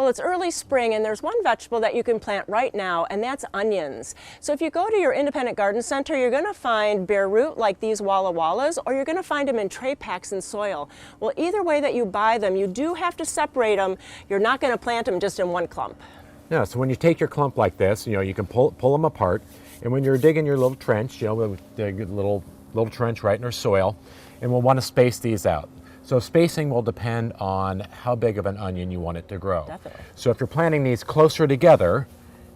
Well, it's early spring and there's one vegetable that you can plant right now, and that's onions. So if you go to your independent garden center, you're going to find bare root like these Walla Wallas, or you're going to find them in tray packs in soil. Well, either way that you buy them, you do have to separate them. You're not going to plant them just in one clump. Yeah, so when you take your clump like this, you can pull them apart, and when you're digging your little trench, we'll dig a little trench right in our soil, and we'll want to space these out. So spacing will depend on how big of an onion you want it to grow. Definitely. So if you're planting these closer together,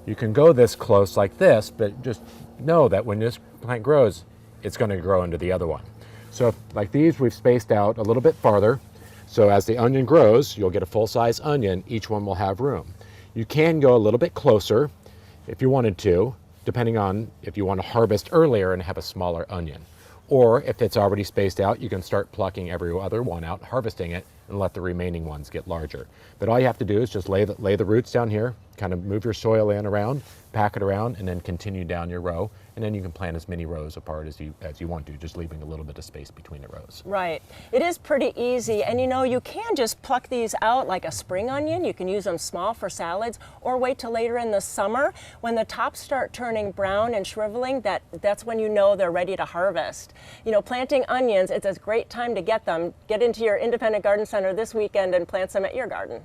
you can go this close like this, but just know that when this plant grows, it's going to grow into the other one. So like these, we've spaced out a little bit farther. So as the onion grows, you'll get a full-size onion. Each one will have room. You can go a little bit closer if you wanted to, depending on if you want to harvest earlier and have a smaller onion. Or if it's already spaced out, you can start plucking every other one out, harvesting it, and let the remaining ones get larger. But all you have to do is just lay the roots down here, kind of move your soil in around, pack it around, and then continue down your row. And then you can plant as many rows apart as you want to, just leaving a little bit of space between the rows. Right. It is pretty easy, and you can just pluck these out like a spring onion. You can use them small for salads, or wait till later in the summer when the tops start turning brown and shriveling. That's when you know they're ready to harvest. Planting onions, it's a great time to get them. Get into your independent garden center this weekend and plant some at your garden.